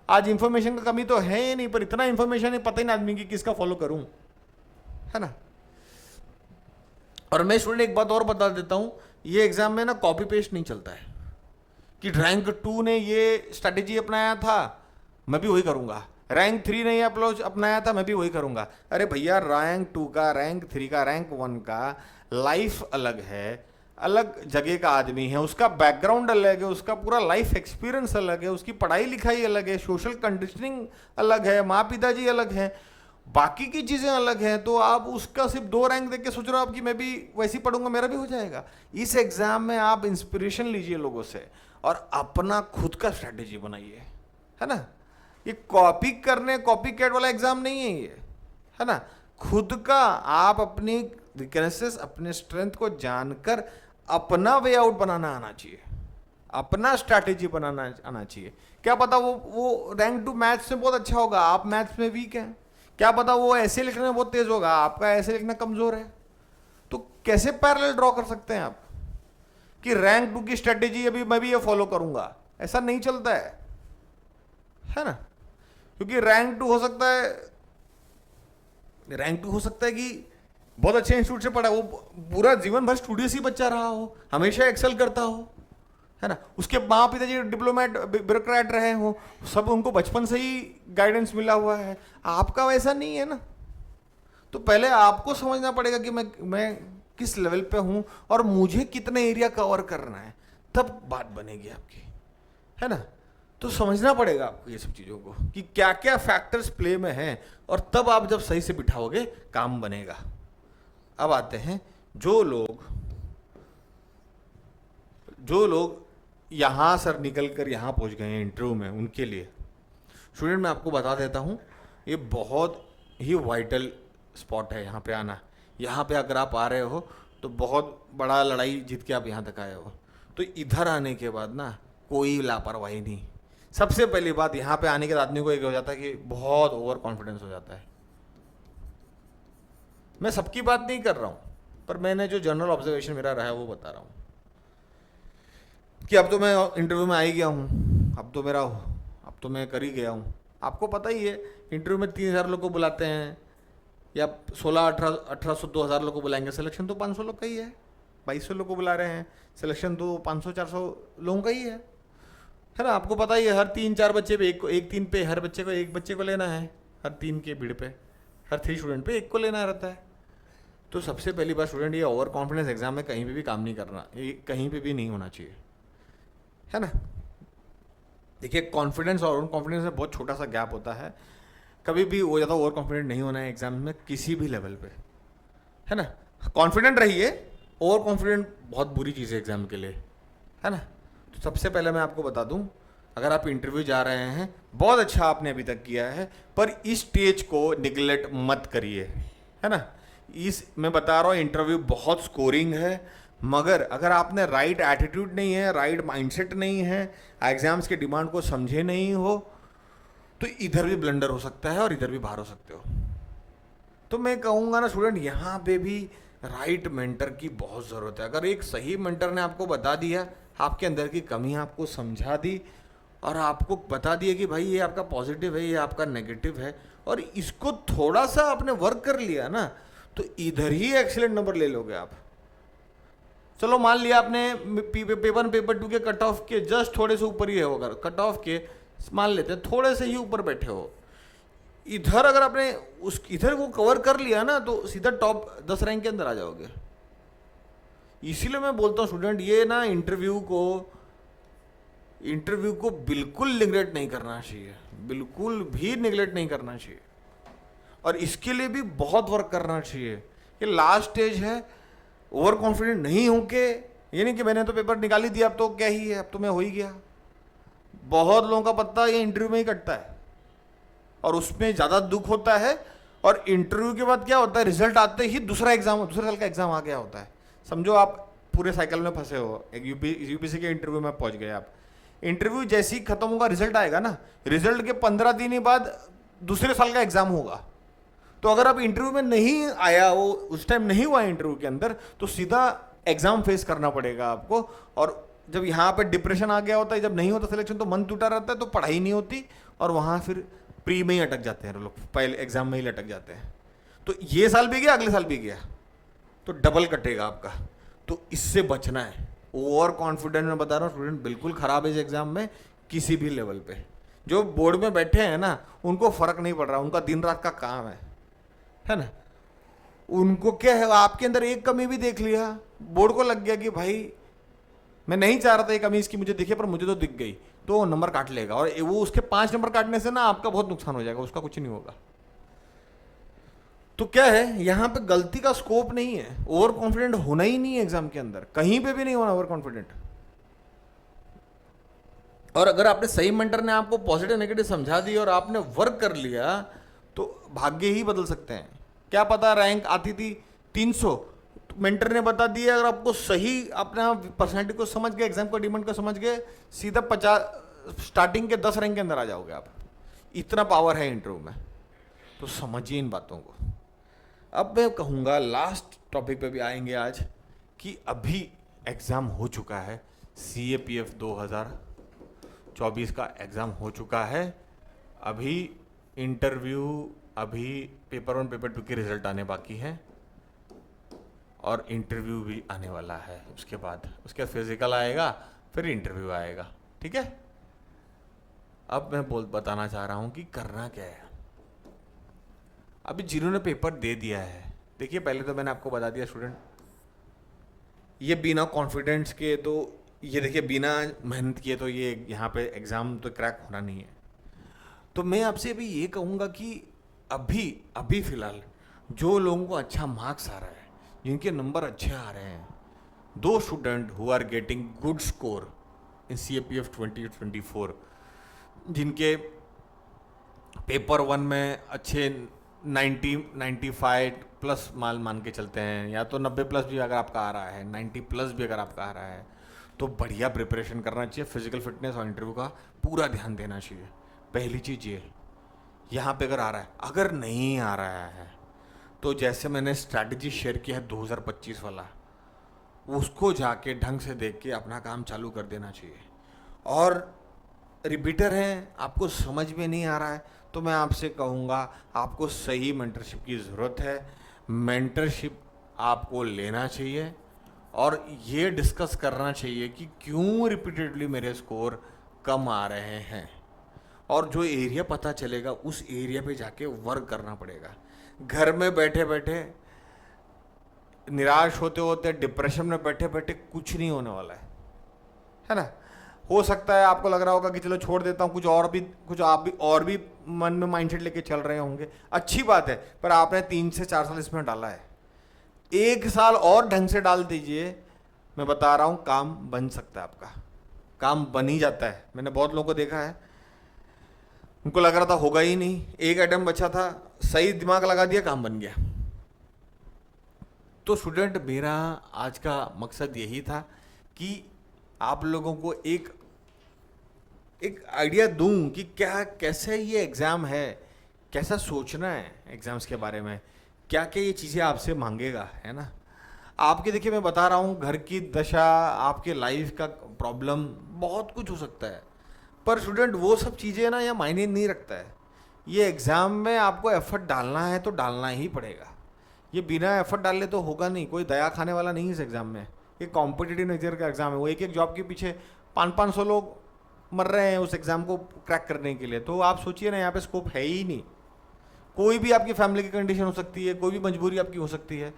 आज इंफॉर्मेशन का कमी तो है ही नहीं, पर इतना इंफॉर्मेशन है, पता ही नहीं आदमी की किसका फॉलो करूं, है ना। और मैं स्टूडेंट एक बात और बता देता हूं, ये एग्जाम में ना कॉपी पेस्ट नहीं चलता है कि रैंक 2 ने ये स्ट्रैटेजी अपनाया था मैं भी वही करूंगा, रैंक 3 ने ये अप्रोच अपनाया था मैं भी वही करूंगा। अरे भैया, रैंक 2 का, रैंक 3 का, रैंक 1 का लाइफ अलग है, अलग जगह का आदमी है, उसका बैकग्राउंड अलग है, उसका पूरा लाइफ एक्सपीरियंस अलग है, उसकी पढ़ाई लिखाई अलग है, सोशल कंडीशनिंग अलग है, माँ पिताजी अलग है। बाकी की चीजें अलग हैं, तो आप उसका सिर्फ 2 रैंक देख के सोच रहे हो आप कि मैं भी वैसे ही पढ़ूंगा मेरा भी हो जाएगा। इस एग्जाम में आप इंस्पिरेशन लीजिए लोगों से और अपना खुद का स्ट्रेटेजी बनाइए, है ना। ये कॉपी करने, कॉपी कैट वाला एग्जाम नहीं है ये, है ना। खुद का आप अपनी वीकनेसेस, अपने स्ट्रेंथ को जानकर अपना वे आउट बनाना आना चाहिए, अपना स्ट्रैटेजी बनाना आना चाहिए। क्या पता वो रैंक 2 मैथ्स में बहुत अच्छा होगा, आप मैथ्स में वीक हैं। क्या पता वो ऐसे लिखने में बहुत तेज होगा, आपका ऐसे लिखना कमजोर है। तो कैसे पैरेलल ड्रॉ कर सकते हैं आप कि रैंक 2 की स्ट्रेटेजी अभी मैं भी ये फॉलो करूंगा? ऐसा नहीं चलता है ना। क्योंकि रैंक 2 हो सकता है, रैंक 2 हो सकता है कि बहुत अच्छे इंस्टीट्यूट से पढ़ा, वो पूरा जीवन भर स्टूडियस ही बच्चा रहा हो, हमेशा एक्सेल करता हो, है ना। उसके माँ पिताजी डिप्लोमेट ब्यूरोक्रेट रहे हो, सब उनको बचपन से ही गाइडेंस मिला हुआ है। आपका वैसा नहीं है ना। तो पहले आपको समझना पड़ेगा कि मैं किस लेवल पे हूं और मुझे कितने एरिया कवर करना है, तब बात बनेगी आपकी, है ना। तो समझना पड़ेगा आपको ये सब चीजों को कि क्या क्या फैक्टर्स प्ले में हैं, और तब आप जब सही से बिठाओगे काम बनेगा। अब आते हैं जो लोग यहां सर निकल कर यहां पहुंच गए हैं इंटरव्यू में, उनके लिए स्टूडेंट मैं आपको बता देता हूं, ये बहुत ही वाइटल स्पॉट है यहाँ पे आना। यहाँ पे अगर आप आ रहे हो तो बहुत बड़ा लड़ाई जीत के आप यहाँ तक आए हो। तो इधर आने के बाद ना कोई लापरवाही नहीं। सबसे पहली बात, यहाँ पे आने के बाद आदमी को एक हो जाता है कि बहुत ओवर कॉन्फिडेंस हो जाता है। मैं सबकी बात नहीं कर रहा हूँ, पर मैंने जो जनरल ऑब्जर्वेशन मेरा रहा है वो बता रहा हूँ कि अब तो मैं इंटरव्यू में आ ही गया हूँ, अब तो मैं कर ही गया हूँ। आपको पता ही है इंटरव्यू में 3000 लोग को बुलाते हैं या 16-1800 2000 लोग को बुलाएंगे, सिलेक्शन तो 500 लोग का ही है। 2200 लोग को बुला रहे हैं, सिलेक्शन तो 500-400 लोगों का ही है ना। आपको पता ही है हर 3-4 बच्चे पे एक 3 पे हर बच्चे को एक बच्चे को लेना है, हर 3 के भीड़ पे हर 3 स्टूडेंट पे एक को लेना रहता है। तो सबसे पहली बात स्टूडेंट, ये ओवर कॉन्फिडेंस एग्जाम में कहीं पे भी काम नहीं करना, ये कहीं पे भी नहीं होना चाहिए, है ना। देखिए कॉन्फिडेंस और ओवर कॉन्फिडेंस में बहुत छोटा सा गैप होता है। कभी भी वो ज़्यादा ओवर कॉन्फिडेंट नहीं होना है एग्जाम में किसी भी लेवल पे, है ना। कॉन्फिडेंट रहिए, ओवर कॉन्फिडेंट बहुत बुरी चीज़ है एग्जाम के लिए, है ना। तो सबसे पहले मैं आपको बता दूं, अगर आप इंटरव्यू जा रहे हैं, बहुत अच्छा आपने अभी तक किया है, पर इस स्टेज को निगलेक्ट मत करिए, है ना। मैं बता रहा हूँ इंटरव्यू बहुत स्कोरिंग है, मगर अगर आपने राइट एटीट्यूड नहीं है, राइट माइंडसेट नहीं है, एग्जाम्स के डिमांड को समझे नहीं हो, तो इधर भी ब्लंडर हो सकता है और इधर भी बाहर हो सकते हो। तो मैं कहूँगा ना स्टूडेंट, यहाँ पे भी राइट मेंटर की बहुत ज़रूरत है। अगर एक सही मेंटर ने आपको बता दिया, आपके अंदर की कमी आपको समझा दी और आपको बता दिया कि भाई ये आपका पॉजिटिव है, ये आपका नेगेटिव है, और इसको थोड़ा सा आपने वर्क कर लिया ना, तो इधर ही एक्सीलेंट नंबर ले लोगे आप। चलो मान लिया आपने पेपर 2 के कट ऑफ के जस्ट थोड़े से ऊपर ही है, अगर कट ऑफ के मान लेते हैं थोड़े से ही ऊपर बैठे हो, इधर अगर आपने इधर को कवर कर लिया ना, तो सीधा टॉप 10 रैंक के अंदर आ जाओगे। इसीलिए मैं बोलता हूँ स्टूडेंट, ये ना इंटरव्यू को बिल्कुल निगलेक्ट नहीं करना चाहिए, बिल्कुल भी निगलेक्ट नहीं करना चाहिए, और इसके लिए भी बहुत वर्क करना चाहिए। ये लास्ट स्टेज है, ओवर कॉन्फिडेंट नहीं हो के, ये नहीं कि मैंने तो पेपर निकाल ही दिया अब तो क्या ही है, अब तो मैं हो ही गया। बहुत लोगों का पत्ता ये इंटरव्यू में ही कटता है और उसमें ज़्यादा दुख होता है। और इंटरव्यू के बाद क्या होता है, रिजल्ट आते ही दूसरे साल का एग्जाम आ गया होता है। समझो आप पूरे साइकिल में फंसे हो, एक यूपीसी के इंटरव्यू में पहुंच गए आप। इंटरव्यू जैसे ही खत्म होगा, रिजल्ट आएगा ना, रिजल्ट के 15 दिन ही बाद दूसरे साल का एग्जाम होगा। तो अगर आप इंटरव्यू में नहीं आया, वो उस टाइम नहीं हुआ इंटरव्यू के अंदर, तो सीधा एग्जाम फेस करना पड़ेगा आपको। और जब यहाँ पे डिप्रेशन आ गया होता है, जब नहीं होता सिलेक्शन, तो मन टूटा रहता है, तो पढ़ाई नहीं होती और वहाँ फिर प्री में ही अटक जाते हैं लोग, पहले एग्जाम में ही लटक जाते हैं। तो ये साल भी गया, अगले साल भी गया, तो डबल कटेगा आपका। तो इससे बचना है। ओवर कॉन्फिडेंट में बता रहा हूँ स्टूडेंट बिल्कुल खराब है इस एग्जाम में, किसी भी लेवल पे। जो बोर्ड में बैठे हैं ना, उनको फर्क नहीं पड़ रहा, उनका दिन रात का काम है ना। उनको क्या है, आपके अंदर एक कमी भी देख लिया, बोर्ड को लग गया कि भाई मैं नहीं चाह रहा था ये कमी इसकी मुझे दिखे, पर मुझे तो दिख गई, तो नंबर काट लेगा। और वो उसके 5 नंबर काटने से ना आपका बहुत नुकसान हो जाएगा, उसका कुछ नहीं होगा। तो क्या है, यहाँ पे गलती का स्कोप नहीं है, ओवर कॉन्फिडेंट होना ही नहीं है एग्जाम के अंदर, कहीं पे भी नहीं होना ओवर कॉन्फिडेंट। और अगर आपने सही मेंटर ने आपको पॉजिटिव नेगेटिव समझा दी और आपने वर्क कर लिया तो भाग्य ही बदल सकते हैं। क्या पता रैंक आती थी 300, तो मेंटर ने बता दिया, अगर आपको सही अपना पर्सनैलिटी को समझ गए, एग्जाम को डिमांड को समझ गए, सीधा 50 स्टार्टिंग के 10 रैंक के अंदर आ जाओगे आप। इतना पावर है इंटरव्यू में, तो समझिए इन बातों को। अब मैं कहूँगा लास्ट टॉपिक पे भी आएंगे आज, कि अभी एग्ज़ाम हो चुका है, CAPF 2024 का एग्ज़ाम हो चुका है। अभी इंटरव्यू, अभी पेपर 1 पेपर 2 के रिजल्ट आने बाकी हैं, और इंटरव्यू भी आने वाला है उसके बाद फिजिकल आएगा, फिर इंटरव्यू आएगा। ठीक है, अब मैं बताना चाह रहा हूँ कि करना क्या है। अभी जिन्होंने पेपर दे दिया है, देखिए पहले तो मैंने आपको बता दिया स्टूडेंट, ये बिना कॉन्फिडेंस के, तो ये देखिए बिना मेहनत किए तो ये यहाँ पे एग्ज़ाम तो क्रैक होना नहीं है। तो मैं आपसे अभी ये कहूँगा कि अभी अभी फ़िलहाल जो लोगों को अच्छा मार्क्स आ रहा है, जिनके नंबर अच्छे आ रहे हैं, दो student who are getting good score in CAPF 2024, जिनके पेपर 1 में अच्छे 95 प्लस माल मान के चलते हैं, या तो 90 प्लस भी अगर आपका आ रहा है, 90 प्लस भी अगर आपका आ रहा है, तो बढ़िया प्रिपरेशन करना चाहिए। फिजिकल फिटनेस और इंटरव्यू का पूरा ध्यान देना चाहिए। पहली चीज़ ये, यहाँ पे अगर आ रहा है, अगर नहीं आ रहा है तो जैसे मैंने स्ट्रैटेजी शेयर किया है 2025 वाला, उसको जाके ढंग से देख के अपना काम चालू कर देना चाहिए। और रिपीटर हैं, आपको समझ में नहीं आ रहा है, तो मैं आपसे कहूँगा आपको सही मेंटरशिप की ज़रूरत है। मेंटरशिप आपको लेना चाहिए और ये डिस्कस करना चाहिए कि क्यों रिपीटेडली मेरे स्कोर कम आ रहे हैं, और जो एरिया पता चलेगा उस एरिया पे जाके वर्क करना पड़ेगा। घर में बैठे बैठे, निराश होते होते, डिप्रेशन में बैठे बैठे कुछ नहीं होने वाला है ना। हो सकता है आपको लग रहा होगा कि चलो छोड़ देता हूँ, कुछ आप भी और भी मन में माइंडसेट लेके चल रहे होंगे, अच्छी बात है, पर आपने 3 से 4 साल इसमें डाला है, 1 साल और ढंग से डाल दीजिए, मैं बता रहा हूँ काम बन सकता है, आपका काम बन ही जाता है। मैंने बहुत लोगों को देखा है, उनको लग रहा था होगा ही नहीं, एक आइटम बचा था, सही दिमाग लगा दिया, काम बन गया। तो स्टूडेंट, मेरा आज का मकसद यही था कि आप लोगों को एक आइडिया दूं कि कैसे ये एग्ज़ाम है, कैसा सोचना है एग्ज़ाम्स के बारे में, क्या क्या ये चीज़ें आपसे मांगेगा, है ना। आपके देखिए मैं बता रहा हूँ, घर की दशा, आपके लाइफ का प्रॉब्लम, बहुत कुछ हो सकता है, पर स्टूडेंट वो सब चीज़ें ना यहाँ मायने नहीं रखता है। ये एग्ज़ाम में आपको एफर्ट डालना है तो डालना ही पड़ेगा, ये बिना एफर्ट डाले तो होगा नहीं। कोई दया खाने वाला नहीं है इस एग्ज़ाम में, ये कॉम्पिटिटिव नेचर का एग्ज़ाम है। वो एक जॉब के पीछे 500 लोग मर रहे हैं उस एग्ज़ाम को क्रैक करने के लिए, तो आप सोचिए ना, यहाँ पे स्कोप है ही नहीं। कोई भी आपकी फैमिली की कंडीशन हो सकती है, कोई भी मजबूरी आपकी हो सकती है,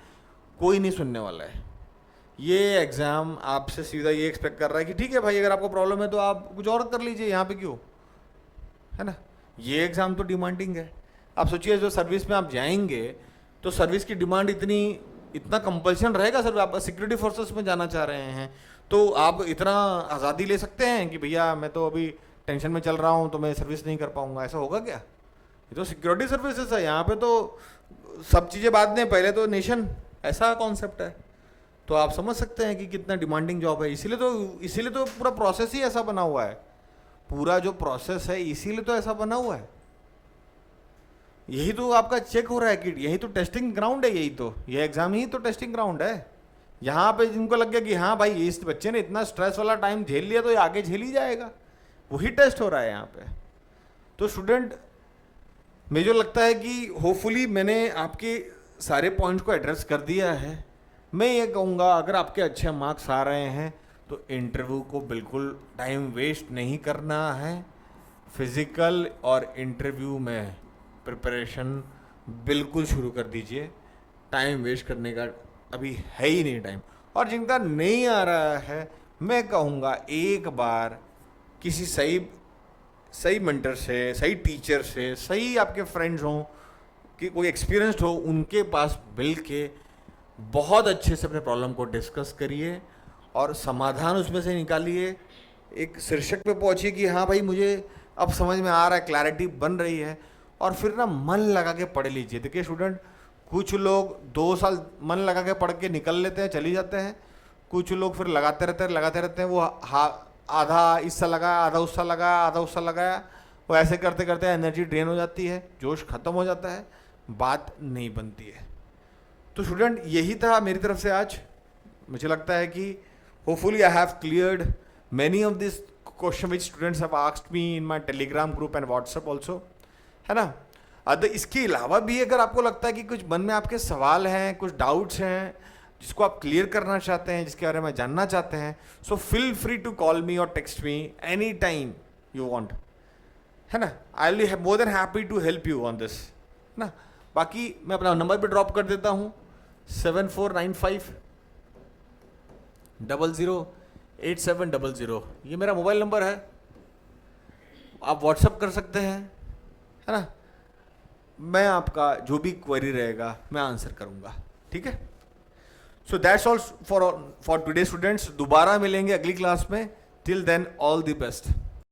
कोई नहीं सुनने वाला है। ये एग्ज़ाम आपसे सीधा ये एक्सपेक्ट कर रहा है कि ठीक है भाई, अगर आपको प्रॉब्लम है तो आप कुछ और कर लीजिए, यहाँ पे क्यों, है ना। ये एग्ज़ाम तो डिमांडिंग है। आप सोचिए, जो सर्विस में आप जाएंगे तो सर्विस की डिमांड इतना कंपल्शन रहेगा। सर, आप सिक्योरिटी फोर्सेस में जाना चाह रहे हैं तो आप इतना आज़ादी ले सकते हैं कि भैया मैं तो अभी टेंशन में चल रहा हूँ तो मैं सर्विस नहीं कर पाऊँगा, ऐसा होगा क्या। ये तो सिक्योरिटी सर्विसेज है, यहाँ पे तो सब चीज़ें बाद में, पहले तो नेशन, ऐसा कॉन्सेप्ट है। तो आप समझ सकते हैं कि कितना डिमांडिंग जॉब है। इसीलिए तो पूरा प्रोसेस ही ऐसा बना हुआ है, पूरा जो प्रोसेस है इसीलिए तो ऐसा बना हुआ है। यही तो आपका चेक हो रहा है कि यही तो टेस्टिंग ग्राउंड है, ये एग्ज़ाम ही तो टेस्टिंग ग्राउंड है। यहाँ पे जिनको लग गया कि हाँ भाई, इस बच्चे ने इतना स्ट्रेस वाला टाइम झेल लिया तो ये आगे झेल ही जाएगा, वही टेस्ट हो रहा है यहाँ पे। तो स्टूडेंट, मुझे जो लगता है कि होपफुली मैंने आपके सारे पॉइंट्स को एड्रेस कर दिया है। मैं ये कहूँगा, अगर आपके अच्छे मार्क्स आ रहे हैं तो इंटरव्यू को बिल्कुल टाइम वेस्ट नहीं करना है। फिज़िकल और इंटरव्यू में प्रिपरेशन बिल्कुल शुरू कर दीजिए, टाइम वेस्ट करने का अभी है ही नहीं टाइम। और जिनका नहीं आ रहा है, मैं कहूँगा एक बार किसी सही मेंटर से, सही टीचर से, सही आपके फ्रेंड्स हों, कि कोई एक्सपीरियंस्ड हो उनके पास मिल के बहुत अच्छे से अपने प्रॉब्लम को डिस्कस करिए और समाधान उसमें से निकालिए, एक शीर्षक पे पहुंचिए कि हाँ भाई मुझे अब समझ में आ रहा है, क्लैरिटी बन रही है, और फिर ना मन लगा के पढ़ लीजिए। देखिए स्टूडेंट, कुछ लोग 2 साल मन लगा के पढ़ के निकल लेते हैं, चली जाते हैं। कुछ लोग फिर लगाते रहते हैं। वो आधा हिस्सा लगाया, आधा उससा लगाया, आधा उससा लगाया, वो ऐसे करते करते एनर्जी ड्रेन हो जाती है, जोश खत्म हो जाता है, बात नहीं बनती है। तो स्टूडेंट यही था मेरी तरफ से आज। मुझे लगता है कि hopefully I have cleared many of this question which students have asked me in my Telegram group and WhatsApp also, है ना। इसके अलावा भी अगर आपको लगता है कि कुछ मन में आपके सवाल हैं, कुछ डाउट्स हैं जिसको आप क्लियर करना चाहते हैं, जिसके बारे में जानना चाहते हैं, so feel free to call me और text me any time you want, है ना। I will be more than happy to help you on this, ना। बाकी मैं अपना नंबर भी ड्रॉप कर देता हूँ, 7495008700। ये मेरा मोबाइल नंबर है, आप व्हाट्सअप कर सकते हैं, है ना। मैं आपका जो भी क्वेरी रहेगा मैं आंसर करूँगा, ठीक है। So that's all for today students. दोबारा मिलेंगे अगली क्लास में। Till then all the best.